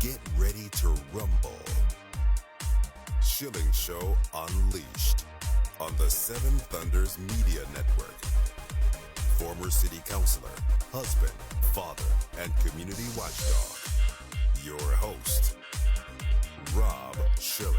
Get ready to rumble. Schilling Show Unleashed on the Seven Thunders Media Network. Former city councilor, husband, father, and community watchdog. Your host, Rob Schilling.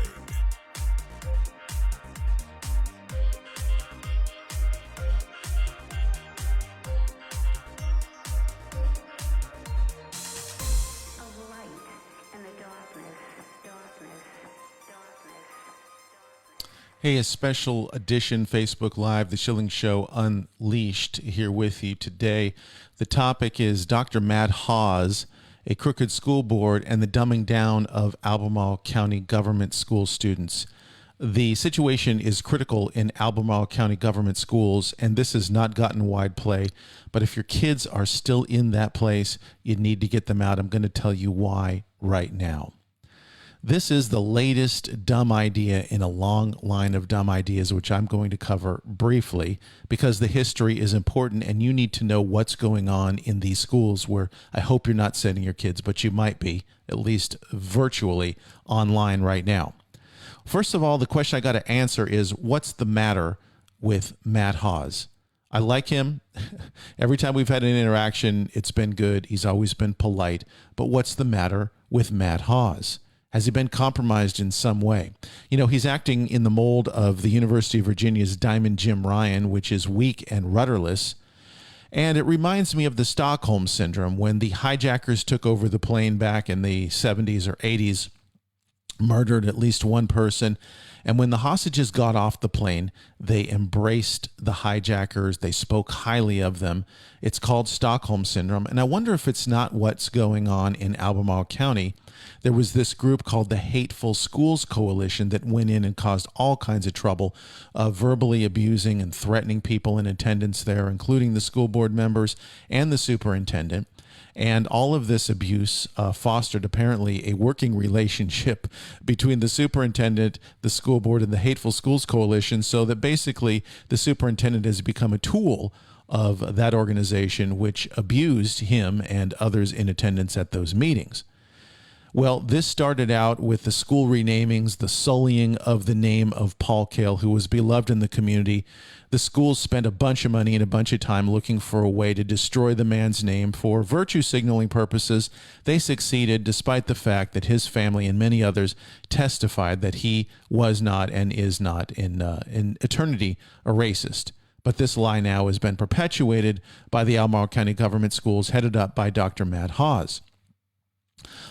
Hey, a special edition Facebook Live, the Schilling Show Unleashed, here with you today. The topic is Dr. Matt Haas, a crooked school board, and the dumbing down of Albemarle County government school students. The situation is critical in Albemarle County government schools, and this has not gotten wide play. But if your kids are still in that place, you need to get them out. I'm going to tell you why right now. This is the latest dumb idea in a long line of dumb ideas, which I'm going to cover briefly because the history is important and you need to know what's going on in these schools where I hope you're not sending your kids, but you might be, at least virtually, online right now. First of all, the question I got to answer is, what's the matter with Matt Haas? I like him. Every time we've had an interaction, it's been good. He's always been polite. But what's the matter with Matt Haas? Has he been compromised in some way? You know, he's acting in the mold of the University of Virginia's Diamond Jim Ryan, which is weak and rudderless. And it reminds me of the Stockholm Syndrome when the hijackers took over the plane back in the 70s or 80s, murdered at least one person. And when the hostages got off the plane, they embraced the hijackers. They spoke highly of them. It's called Stockholm Syndrome. And I wonder if it's not what's going on in Albemarle County. There was this group called the Hateful Schools Coalition that went in and caused all kinds of trouble, verbally abusing and threatening people in attendance there, including the school board members and the superintendent. And all of this abuse fostered apparently a working relationship between the superintendent, the school board, and the Hateful Schools Coalition, so that basically the superintendent has become a tool of that organization, which abused him and others in attendance at those meetings. Well, this started out with the school renamings, the sullying of the name of Paul Cale, who was beloved in the community. The schools spent a bunch of money and a bunch of time looking for a way to destroy the man's name for virtue signaling purposes. They succeeded despite the fact that his family and many others testified that he was not and is not in eternity a racist. But this lie now has been perpetuated by the Albemarle County government schools headed up by Dr. Matt Haas.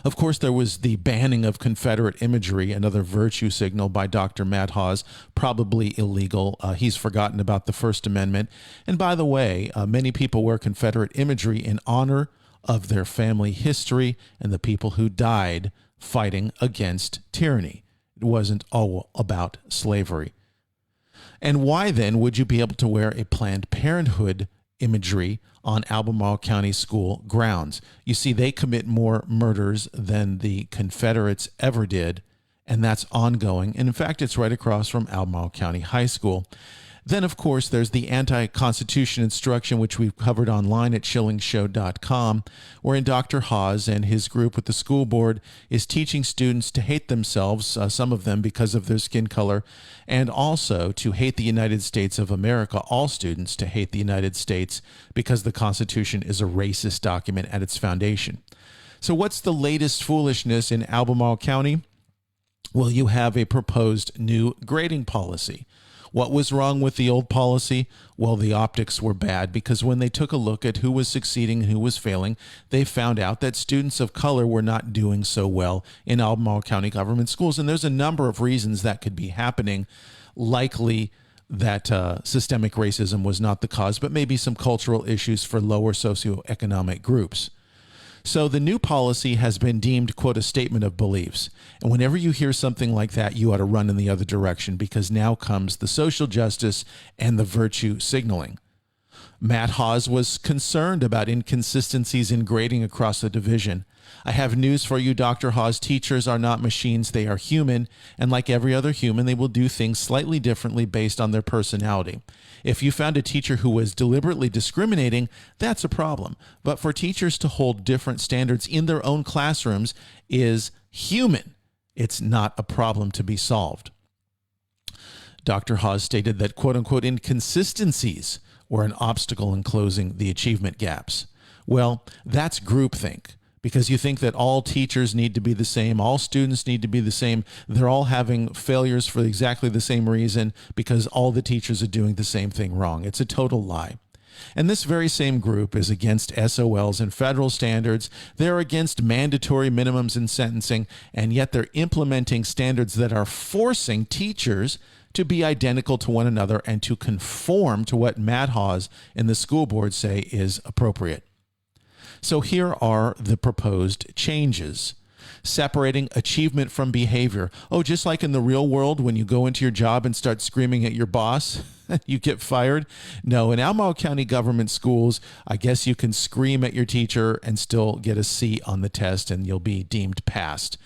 Of course, there was the banning of Confederate imagery, another virtue signal by Dr. Matt Haas, probably illegal. He's forgotten about the First Amendment. And by the way, many people wear Confederate imagery in honor of their family history and the people who died fighting against tyranny. It wasn't all about slavery. And why then would you be able to wear a Planned Parenthood imagery on Albemarle County school grounds? You see, they commit more murders than the Confederates ever did, and that's ongoing. And in fact, it's right across from Albemarle County High School. Then, of course, there's the anti-Constitution instruction, which we've covered online at schillingshow.com, wherein Dr. Haas and his group with the school board is teaching students to hate themselves, some of them because of their skin color, and also to hate the United States of America, all students to hate the United States because the Constitution is a racist document at its foundation. So what's the latest foolishness in Albemarle County? Well, you have a proposed new grading policy. What was wrong with the old policy? Well, the optics were bad because when they took a look at who was succeeding and who was failing, they found out that students of color were not doing so well in Albemarle County government schools. And there's a number of reasons that could be happening. Likely that systemic racism was not the cause, but maybe some cultural issues for lower socioeconomic groups. So the new policy has been deemed, quote, a statement of beliefs. And whenever you hear something like that, you ought to run in the other direction because now comes the social justice and the virtue signaling. Matt Haas was concerned about inconsistencies in grading across the division. I have news for you, Dr. Haas. Teachers are not machines. They are human. And like every other human, they will do things slightly differently based on their personality. If you found a teacher who was deliberately discriminating, that's a problem. But for teachers to hold different standards in their own classrooms is human. It's not a problem to be solved. Dr. Haas stated that quote-unquote inconsistencies were an obstacle in closing the achievement gaps. Well, that's groupthink, because you think that all teachers need to be the same, all students need to be the same, they're all having failures for exactly the same reason because all the teachers are doing the same thing wrong. It's a total lie. And this very same group is against SOLs and federal standards. They're against mandatory minimums in sentencing, and yet they're implementing standards that are forcing teachers to be identical to one another and to conform to what Matt Haas and the school board say is appropriate. So here are the proposed changes. Separating achievement from behavior. Oh, just like in the real world, when you go into your job and start screaming at your boss, you get fired. No, in Albemarle County government schools, I guess you can scream at your teacher and still get a C on the test and you'll be deemed passed.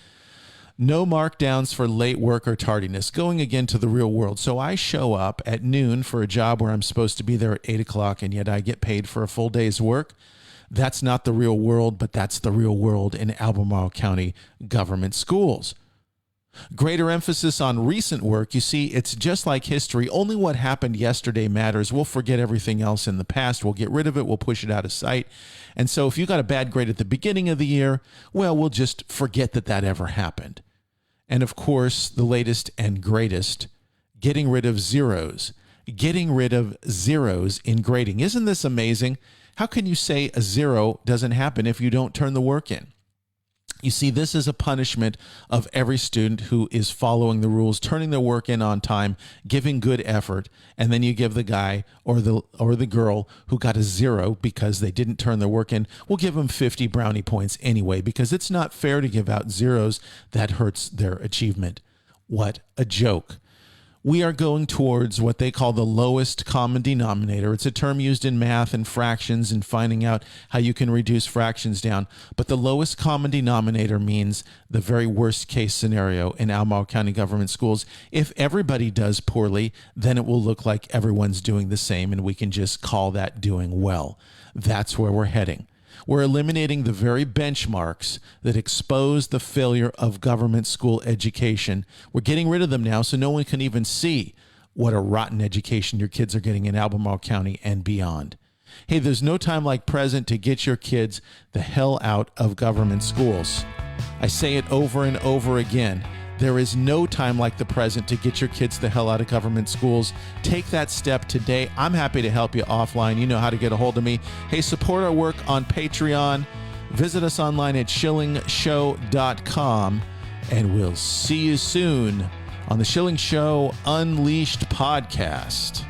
No markdowns for late work or tardiness, going again to the real world. So I show up at noon for a job where I'm supposed to be there at 8 o'clock, and yet I get paid for a full day's work. That's not the real world, but that's the real world in Albemarle County government schools. Greater emphasis on recent work. You see, it's just like history. Only what happened yesterday matters. We'll forget everything else in the past. We'll get rid of it. We'll push it out of sight. And so if you got a bad grade at the beginning of the year, well, we'll just forget that that ever happened. And of course, the latest and greatest, getting rid of zeros. Getting rid of zeros in grading. Isn't this amazing? How can you say a zero doesn't happen if you don't turn the work in? You see, this is a punishment of every student who is following the rules, turning their work in on time, giving good effort, and then you give the guy or the girl who got a zero because they didn't turn their work in, we'll give them 50 brownie points anyway, because it's not fair to give out zeros. That hurts their achievement. What a joke. We are going towards what they call the lowest common denominator. It's a term used in math and fractions and finding out how you can reduce fractions down. But the lowest common denominator means the very worst case scenario in Albemarle County government schools. If everybody does poorly, then it will look like everyone's doing the same, and we can just call that doing well. That's where we're heading. We're eliminating the very benchmarks that expose the failure of government school education. We're getting rid of them now so no one can even see what a rotten education your kids are getting in Albemarle County and beyond. Hey, there's no time like present to get your kids the hell out of government schools. I say it over and over again. There is no time like the present to get your kids the hell out of government schools. Take that step today. I'm happy to help you offline. You know how to get a hold of me. Hey, support our work on Patreon. Visit us online at schillingshow.com, and we'll see you soon on the Schilling Show Unleashed Podcast.